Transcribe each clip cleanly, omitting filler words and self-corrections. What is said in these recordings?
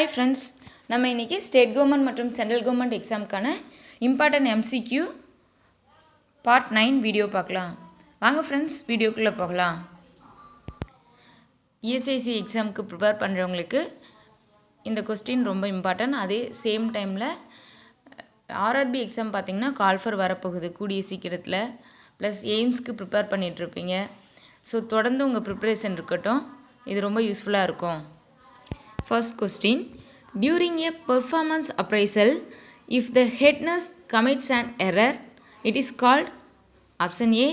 Hi friends, நம்ம இன்னைக்கு state government மற்றும் சென்ட்ரல் கவர்மெண்ட் எக்ஸாம்க்கான இம்பார்ட்டன்ட் MCQ பார்ட் 9 வீடியோ பார்க்கலாம். வாங்க ஃப்ரெண்ட்ஸ் வீடியோக்குள்ளே போகலாம். ESIC எக்ஸாமுக்கு ப்ரிப்பேர் பண்ணுறவங்களுக்கு இந்த கொஸ்டின் ரொம்ப இம்பார்ட்டன்ட். அதே சேம் டைமில் RRB எக்ஸாம் பார்த்தீங்கன்னா கால்ஃபர் வரப்போகுது கூடிய சீக்கிரத்தில். ப்ளஸ் எய்ம்ஸ்க்கு ப்ரிப்பேர் பண்ணிகிட்ருப்பீங்க. ஸோ தொடர்ந்து உங்கள் ப்ரிப்பரேஷன் இருக்கட்டும், இது ரொம்ப யூஸ்ஃபுல்லாக இருக்கும். First question, during a performance appraisal, if the head nurse commits an error, it is called option A,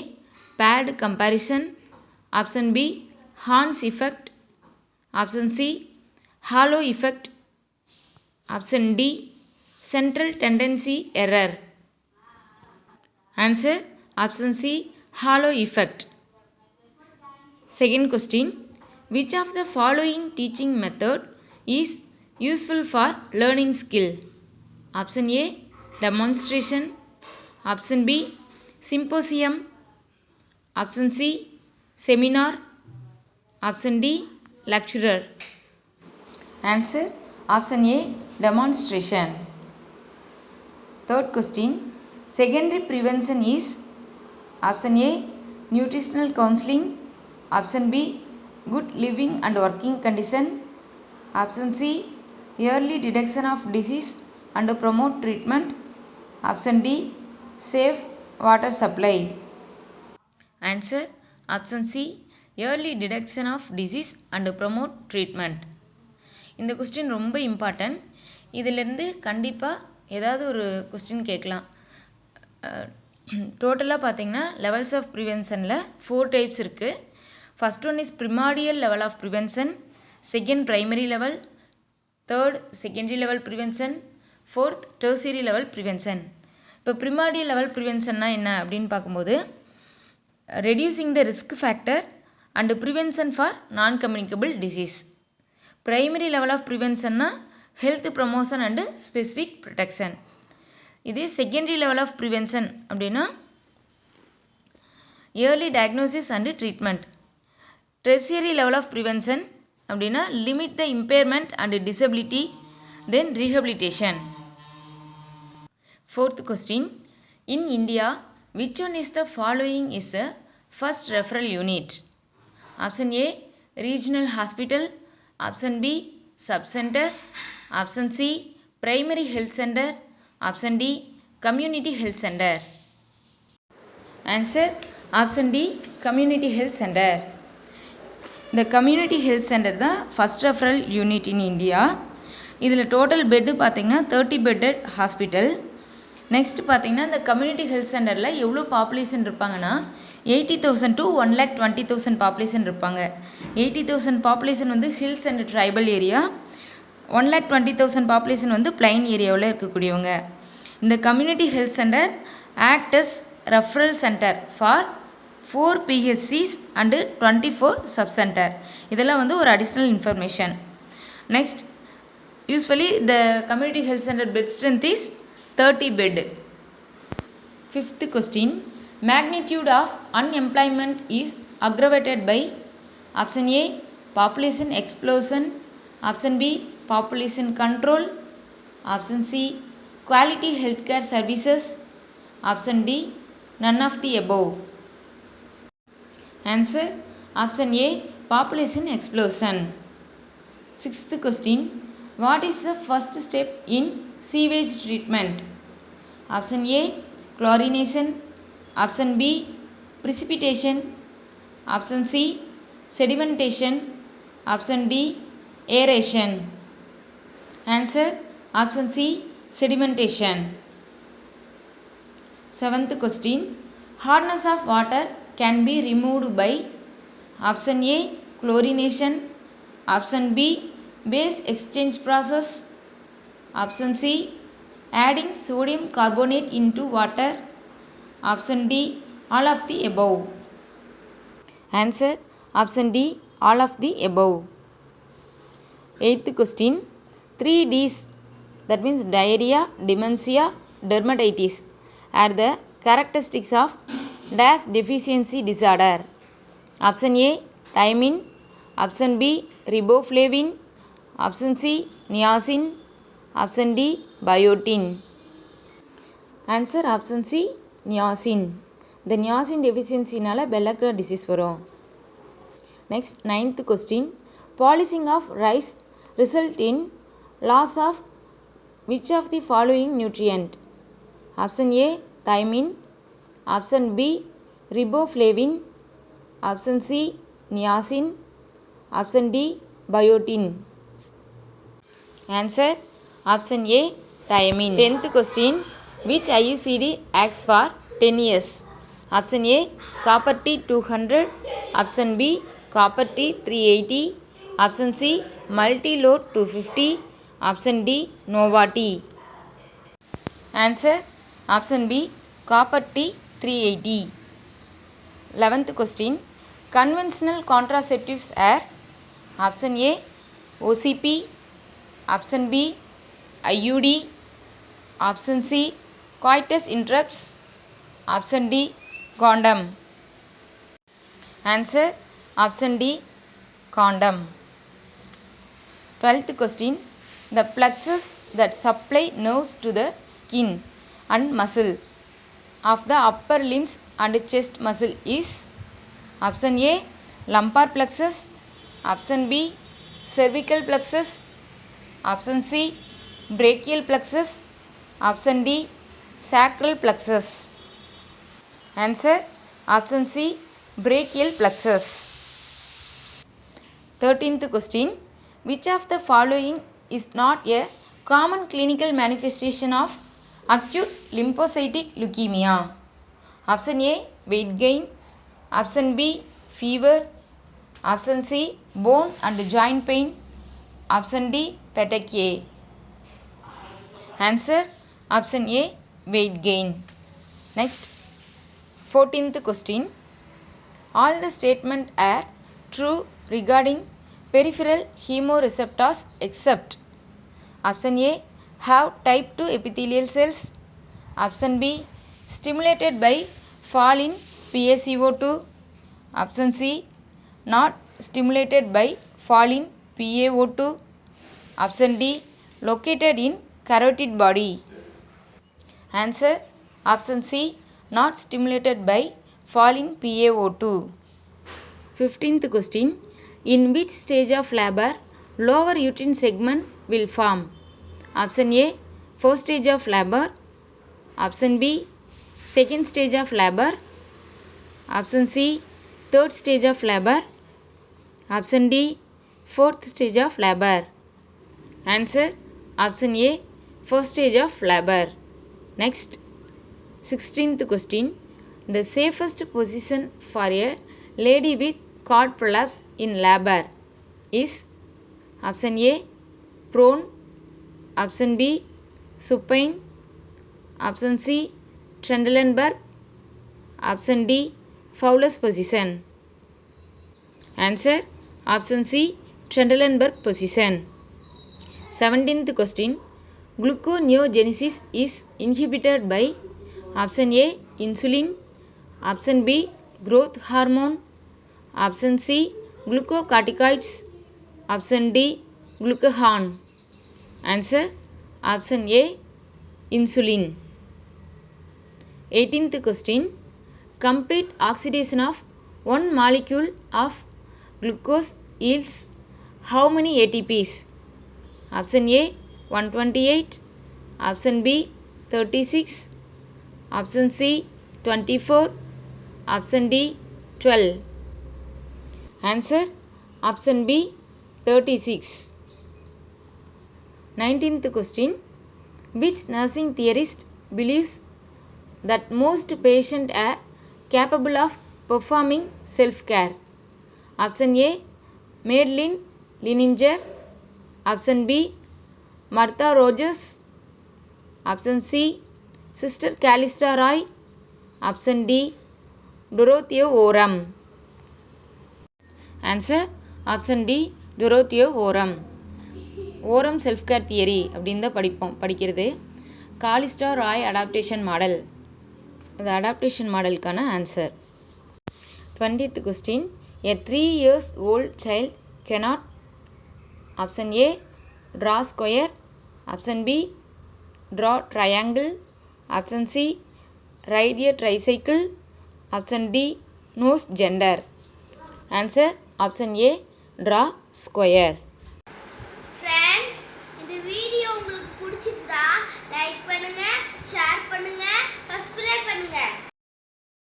paired comparison, option B, Horn's effect, option C, halo effect, option D, central tendency error. Answer, option C, halo effect. Second question, which of the following teaching method is useful for learning skill? Option A, demonstration, option B, symposium, option C, seminar, option D, lecturer. Answer, option A, demonstration. Third question, secondary prevention is option A, nutritional counseling, option B, good living and working condition, option C, early detection of disease and promote treatment, option D, safe water supply. Answer, option C, early detection of disease and promote treatment. இந்த question ரொம்ப important. இதிலிருந்து கண்டிப்பாக ஏதாவது ஒரு question கேட்கலாம். டோட்டலாக பார்த்தீங்கன்னா levels of ப்ரிவென்ஷனில் 4 types இருக்குது. First one is primordial level of prevention, second primary level, third secondary level prevention, fourth tertiary level prevention. இப்போ primordial level preventionனா என்ன அப்படின்னு பார்க்கும்போது reducing the risk factor and prevention for non-communicable disease. Primary level of preventionனா health promotion and specific protection. இதே secondary level of prevention அப்படின்னா early diagnosis and treatment. Tertiary level of prevention அப்படின்னா limit the impairment and disability, then rehabilitation. Fourth question, in India, which one is the following is a first referral unit? Option A, regional hospital, option B, subcenter, option C, primary health center, option D, community health center. Answer, option D, community health center. இந்த community health centre தான் first referral unit in India. இதில் total bed பார்த்திங்கன்னா 30 bedded hospital. Next பார்த்திங்கன்னா இந்த community health சென்டரில் எவ்வளோ population இருப்பாங்கன்னா 80,000 to 1,20,000 population இருப்பாங்க. 80,000 பாப்புலேஷன் வந்து hills and tribal area, 1,20,000 population வந்து பிளைன் ஏரியாவில் இருக்கக்கூடியவங்க. இந்த community health centre act as referral centre for 4 PHCs and 24 subcenter. இதெல்லாம் வந்து ஒரு additional information. Next, usually the community health centre bed strength is 30 bed. Fifth question, magnitude of unemployment is aggravated by option A population explosion, option B population control, option C quality health care services, option D none of the above. Answer, option A, population explosion. Sixth question, what is the first step in sewage treatment? Option A, chlorination, option B, precipitation, option C, sedimentation, option D, aeration. Answer, option C, sedimentation. Seventh question, hardness of water can be removed by option A, chlorination, option B, base exchange process, option C, adding sodium carbonate into water, option D, all of the above. Answer, option D, all of the above. Eighth question, 3 Ds, that means diarrhea, dementia, dermatitis are the characteristics of dash deficiency disorder. Option A, thiamine, option B, riboflavin, Option C, niacin. Option D, biotin. Answer option C, niacin. இந்த niacin deficiencyனால pellagra disease வரும். Next, 9th question. Polishing of rice result in loss of which of the following nutrient? Option A, thiamine. Option B, riboflavin. Option C, niacin. Option D, biotin. Answer option A, thiamine. 10th question. Which IUCD acts for 10 years? Option A, copper T 200. Option B, copper T 380. Option C, multi-load 250. Option D, Nova T. Answer option B, copper T 380. 11th question. Conventional contraceptives are option A, OCP. Option B, IUD. Option C, coitus interrupts. Option D, condom. Answer option D, condom. 12th question. The plexus that supply nerves to the skin and muscle of the upper limbs and chest muscle is option A, lumbar plexus. Option B, cervical plexus. Option C, brachial plexus. Option D, sacral plexus. Answer option C, brachial plexus. 13th question. Which of the following is not a common clinical manifestation of acute lymphocytic leukemia? Option A, weight gain. Option B, fever. Option C, bone and joint pain. Option D, petechiae. Answer option A, weight gain. Next, 14th question. All the statements are true regarding peripheral chemoreceptors except option A, have type 2 epithelial cells. Option B, stimulated by fall in PaCO2. Option C, not stimulated by fall in PaO2. Option D, located in carotid body. Answer option C, not stimulated by fall in PaO2. 15th question. In which stage of labor lower uterine segment will form? Option A, first stage of labor. Option B, second stage of labor. Option C, third stage of labor. Option D, fourth stage of labor. Answer option A, first stage of labor. Next, 16th question. The safest position for a lady with cord prolapse in labor is option A, prone. Option B, supine. Option C, Trendelenburg. Option D, Fowler's position. Answer option C, Trendelenburg position. 17th question. Gluconeogenesis is inhibited by option A, insulin. Option B, growth hormone. Option C, glucocorticoids. Option D, glucagon. Answer option A, insulin. 18th question. Complete oxidation of one molecule of glucose yields how many ATPs? Option A, 128. Option B, 36. Option C, 24. Option D, 12. Answer option B, 36. 19th question. Which nursing theorist believes that most patients are capable of performing self-care? Option A, Madeline Leininger. Option B, Martha Rogers. Option C, Sister Callista Roy. Option D, Dorothea Oram. Answer option D, Dorothea Oram. Orem self care theory அப்படின்னு தான் படிக்கிறது. Callista Roy adaptation model, அது adaptation மாடலுக்கான answer. 20th question. A 3 years old child cannot option A, draw square. Option B, draw triangle. Option C, ride a tricycle. Option D, knows gender. Answer option A, draw square. Friends, இந்த video உங்களுக்கு பிடிச்சிருந்தா like பண்ணுங்க, share பண்ணுங்க, subscribe பண்ணுங்க.